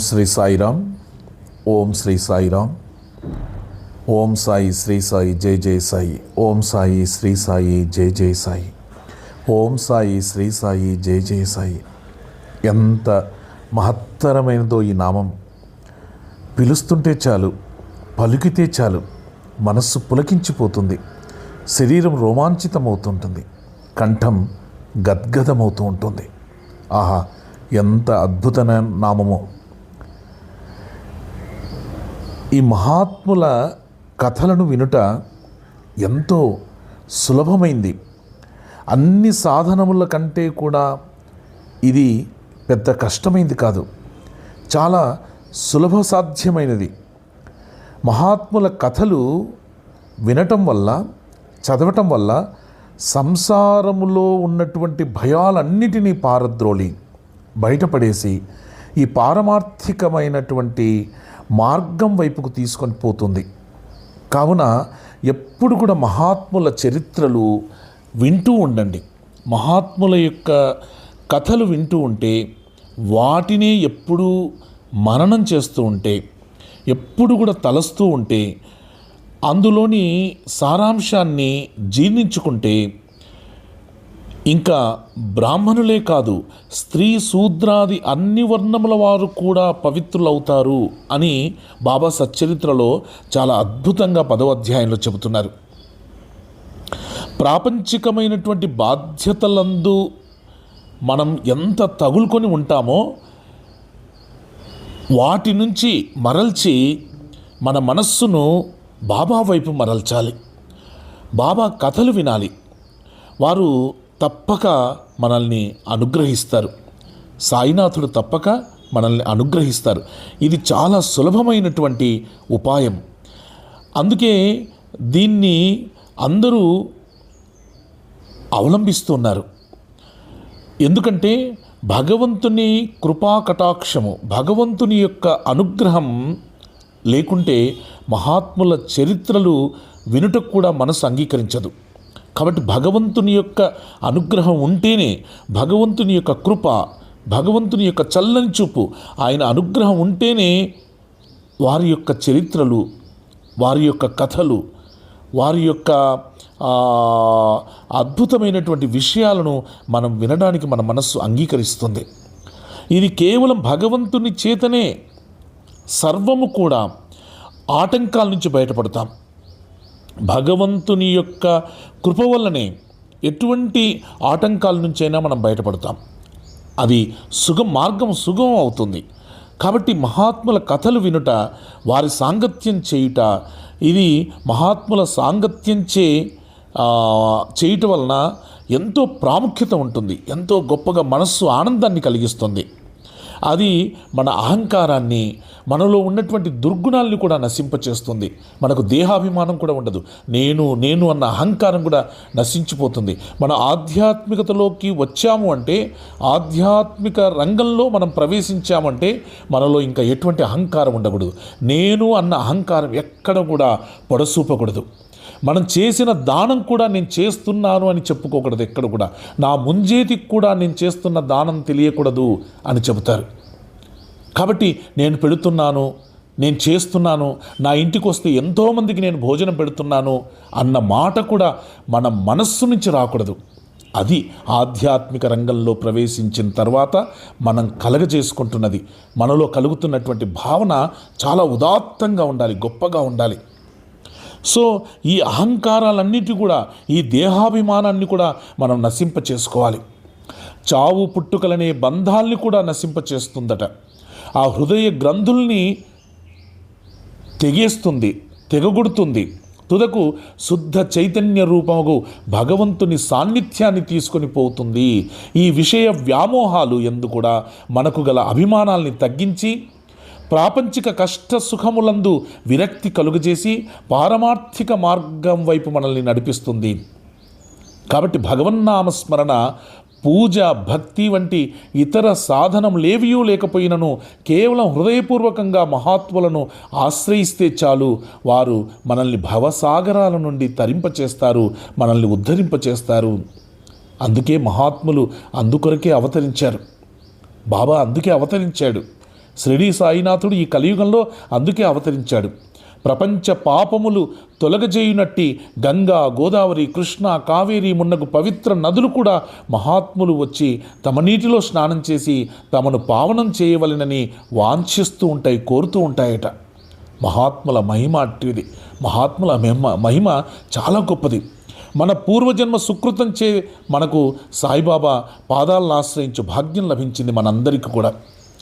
శ్రీ సాయిరామ్. ఓం శ్రీ సాయిరామ్. ఓం సాయి శ్రీ సాయి జై జై సాయి. ఓం సాయి శ్రీ సాయి జై జై సాయి. ఓం సాయి శ్రీ సాయి జై జై సాయి. ఎంత మహత్తరమైనదో ఈ నామం. పిలుస్తుంటే చాలు, పలికితే చాలు మనస్సు పులకించిపోతుంది, శరీరం రోమాంచితమవుతుంటుంది, కంఠం గద్గదమవుతూ ఉంటుంది. ఆహా, ఎంత అద్భుతమైన నామమో! ఈ మహాత్ముల కథలను వినుట ఎంతో సులభమైంది. అన్ని సాధనముల కంటే కూడా ఇది పెద్ద కష్టమైంది కాదు, చాలా సులభ సాధ్యమైనది. మహాత్ముల కథలు వినటం వల్ల, చదవటం వల్ల సంసారములో ఉన్నటువంటి భయాలన్నిటినీ పారద్రోలి బయటపడేసి ఈ పారమార్థికమైనటువంటి మార్గం వైపుకు తీసుకొని పోతుంది. కావున ఎప్పుడు కూడా మహాత్ముల చరిత్రలు వింటూ ఉండండి. మహాత్ముల యొక్క కథలు వింటూ ఉంటే, వాటినే ఎప్పుడూ మననం చేస్తూ ఉంటే, ఎప్పుడు కూడా తలస్తూ ఉంటే, అందులోని సారాంశాన్ని జీర్ణించుకుంటే, ఇంకా బ్రాహ్మణులే కాదు, స్త్రీ శూద్రాది అన్ని వర్ణముల వారు కూడా పవిత్రులవుతారు అని బాబా సచ్చరిత్రలో చాలా అద్భుతంగా 10వ అధ్యాయంలో చెబుతున్నారు. ప్రాపంచికమైనటువంటి బాధ్యతలందు మనం ఎంత తగులుకొని ఉంటామో వాటి నుంచి మరల్చి మన మనస్సును బాబా వైపు మరల్చాలి. బాబా కథలు వినాలి. వారు తప్పక మనల్ని అనుగ్రహిస్తారు. సాయినాథుడు తప్పక మనల్ని అనుగ్రహిస్తారు. ఇది చాలా సులభమైనటువంటి ఉపాయం. అందుకే దీన్ని అందరూ అవలంబిస్తున్నారు. ఎందుకంటే భగవంతుని కృపా కటాక్షము, భగవంతుని యొక్క అనుగ్రహం లేకుంటే మహాత్ముల చరిత్రలు వినుటకు కూడా మనసు అంగీకరించదు. కాబట్టి భగవంతుని యొక్క అనుగ్రహం ఉంటేనే, భగవంతుని యొక్క కృప, భగవంతుని యొక్క చల్లని చూపు, ఆయన అనుగ్రహం ఉంటేనే వారి యొక్క చరిత్రలు, వారి యొక్క కథలు, వారి యొక్క అద్భుతమైనటువంటి విషయాలను మనం వినడానికి మన మనస్సు అంగీకరిస్తుంది. ఇది కేవలం భగవంతుని చేతనే సర్వము కూడా ఆటంకాల నుంచి బయటపడతాం. భగవంతుని యొక్క కృప వల్లనే ఎటువంటి ఆటంకాల నుంచైనా మనం బయటపడతాం. అది మార్గం సుగమం అవుతుంది. కాబట్టి మహాత్ముల కథలు వినుట, వారి సాంగత్యం చేయుట, ఇది మహాత్ముల సాంగత్యం చేయటం వలన ఎంతో ప్రాముఖ్యత ఉంటుంది, ఎంతో గొప్పగా మనస్సు ఆనందాన్ని కలిగిస్తుంది. అది మన అహంకారాన్ని, మనలో ఉన్నటువంటి దుర్గుణాలని కూడా నశింపచేస్తుంది. మనకు దేహాభిమానం కూడా ఉండదు. నేను అన్న అహంకారం కూడా నశించిపోతుంది. మన ఆధ్యాత్మికతలోకి వచ్చాము అంటే, ఆధ్యాత్మిక రంగంలో మనం ప్రవేశించామంటే మనలో ఇంకా ఎటువంటి అహంకారం ఉండకూడదు. నేను అన్న అహంకారం ఎక్కడ కూడా పొడసూపకూడదు. మనం చేసిన దానం కూడా నేను చేస్తున్నాను అని చెప్పుకోకూడదు. ఎక్కడ కూడా నా ముంజేతికి కూడా నేను చేస్తున్న దానం తెలియకూడదు అని చెబుతారు. కాబట్టి నేను పెడుతున్నాను, నేను చేస్తున్నాను, నా ఇంటికి వస్తే ఎంతోమందికి నేను భోజనం పెడుతున్నాను అన్న మాట కూడా మన మనస్సు నుంచి రాకూడదు. అది ఆధ్యాత్మిక రంగంలో ప్రవేశించిన తర్వాత మనం కలగజేసుకుంటున్నది. మనలో కలుగుతున్నటువంటి భావన చాలా ఉదాత్తంగా ఉండాలి, గొప్పగా ఉండాలి. సో ఈ అహంకారాలన్నిటి కూడా, ఈ దేహాభిమానాన్ని కూడా మనం నశింపచేసుకోవాలి. చావు పుట్టుకలనే బంధాల్ని కూడా నశింపచేస్తుందట. ఆ హృదయ గ్రంథుల్ని తెగేస్తుంది, తెగగొడుతుంది. తుదకు శుద్ధ చైతన్య రూపముగు భగవంతుని సాన్నిధ్యాన్ని తీసుకొని పోతుంది. ఈ విషయ వ్యామోహాలు ఎందు కూడా మనకు గల అభిమానాల్ని తగ్గించి, ప్రాపంచిక కష్ట సుఖములందు విరక్తి కలుగజేసి పారమార్థిక మార్గం వైపు మనల్ని నడిపిస్తుంది. కాబట్టి భగవన్నామస్మరణ, పూజ, భక్తి వంటి ఇతర సాధనములేవియూ లేకపోయినను కేవలం హృదయపూర్వకంగా మహాత్ములను ఆశ్రయిస్తే చాలు, వారు మనల్ని భవసాగరాల నుండి తరింపచేస్తారు, మనల్ని ఉద్ధరింపచేస్తారు. అందుకే మహాత్ములు అందుకొరకే అవతరించారు. బాబా అందుకే అవతరించాడు. షిరిడీ సాయినాథుడు ఈ కలియుగంలో అందుకే అవతరించాడు. ప్రపంచ పాపములు తొలగజేయునట్టి గంగా, గోదావరి, కృష్ణ, కావేరి మున్నగు పవిత్ర నదులు కూడా మహాత్ములు వచ్చి తమ నీటిలో స్నానం చేసి తమను పావనం చేయవలెనని వాంఛిస్తూ ఉంటాయి, కోరుతూ ఉంటాయట. మహాత్ముల మహిమ అట్టిది. మహాత్ముల మహిమ చాలా గొప్పది. మన పూర్వజన్మ సుకృతం చే మనకు సాయిబాబా పాదాలను ఆశ్రయించు భాగ్యం లభించింది మనందరికీ కూడా.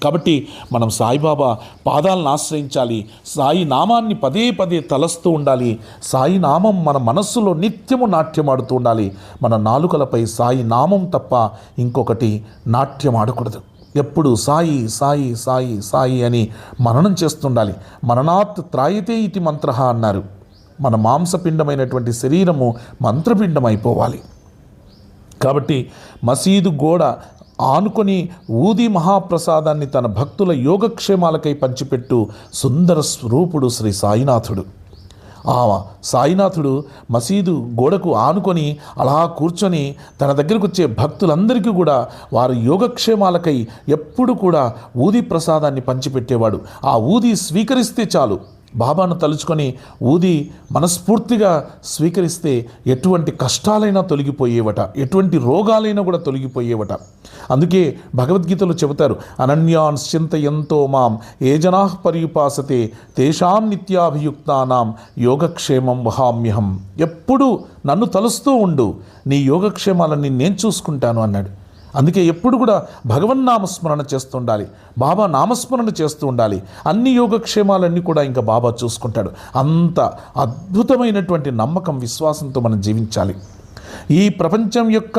కాబట్టి మనం సాయిబాబా పాదాలను ఆశ్రయించాలి. సాయి నామాన్ని పదే పదే తలస్తూ ఉండాలి. సాయి నామం మన మనస్సులో నిత్యము నాట్యమాడుతూ ఉండాలి. మన నాలుకలపై సాయి నామం తప్ప ఇంకొకటి నాట్యమాడకూడదు. ఎప్పుడు సాయి సాయి సాయి సాయి అని మననం చేస్తుండాలి. మననాత్ త్రాయతే ఇతి మంత్ర అన్నారు. మన మాంసపిండమైనటువంటి శరీరము మంత్రపిండం అయిపోవాలి. కాబట్టి మసీదు గోడ ఆనుకొని ఊది మహాప్రసాదాన్ని తన భక్తుల యోగక్షేమాలకై పంచిపెట్టు సుందర స్వరూపుడు శ్రీ సాయినాథుడు. ఆ సాయినాథుడు మసీదు గోడకు ఆనుకొని అలా కూర్చొని తన దగ్గరకు వచ్చే భక్తులందరికీ కూడా వారి యోగక్షేమాలకై ఎప్పుడు కూడా ఊది ప్రసాదాన్ని పంచిపెట్టేవాడు. ఆ ఊది స్వీకరిస్తే చాలు, బాబాను తలుచుకొని ఊది మనస్ఫూర్తిగా స్వీకరిస్తే ఎటువంటి కష్టాలైనా తొలగిపోయేవట, ఎటువంటి రోగాలైనా కూడా తొలగిపోయేవట. అందుకే భగవద్గీతలో చెబుతారు, అనన్యాన్ చింతయంతో మాం ఏ జనా పర్యుపాసతే తేషాం నిత్యాభియుక్తానాం యోగక్షేమం వహామ్యహం. ఎప్పుడు నన్ను తలుస్తూ ఉండు, నీ యోగక్షేమాలన్నీ నేను చూసుకుంటాను అన్నాడు. అందుకే ఎప్పుడు కూడా భగవన్నామస్మరణ చేస్తూ ఉండాలి, బాబా నామస్మరణ చేస్తూ ఉండాలి. అన్ని యోగక్షేమాలన్నీ కూడా ఇంకా బాబా చూసుకుంటాడు. అంత అద్భుతమైనటువంటి నమ్మకం, విశ్వాసంతో మనం జీవించాలి. ఈ ప్రపంచం యొక్క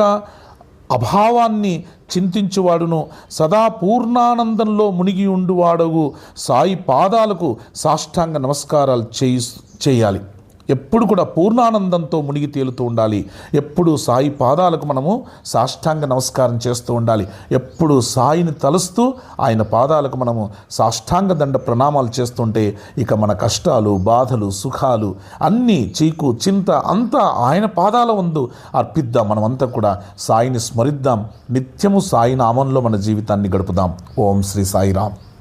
అభావాన్ని చింతించువాడును సదా పూర్ణానందంలో మునిగి ఉండువాడగు సాయి పాదాలకు సాష్టాంగ నమస్కారాలు చేయాలి. ఎప్పుడు కూడా పూర్ణానందంతో మునిగి తేలుతూ ఉండాలి. ఎప్పుడు సాయి పాదాలకు మనము సాష్టాంగ నమస్కారం చేస్తూ ఉండాలి. ఎప్పుడు సాయిని తలుస్తూ ఆయన పాదాలకు మనము సాష్టాంగ దండ ప్రణామాలు చేస్తుంటే ఇక మన కష్టాలు, బాధలు, సుఖాలు అన్నీ చీకు చింత అంతా ఆయన పాదాల ముందు అర్పిద్దాం. మనమంతా కూడా సాయిని స్మరిద్దాం. నిత్యము సాయి నామంలో మన జీవితాన్ని గడుపుదాం. ఓం శ్రీ సాయిరామ్.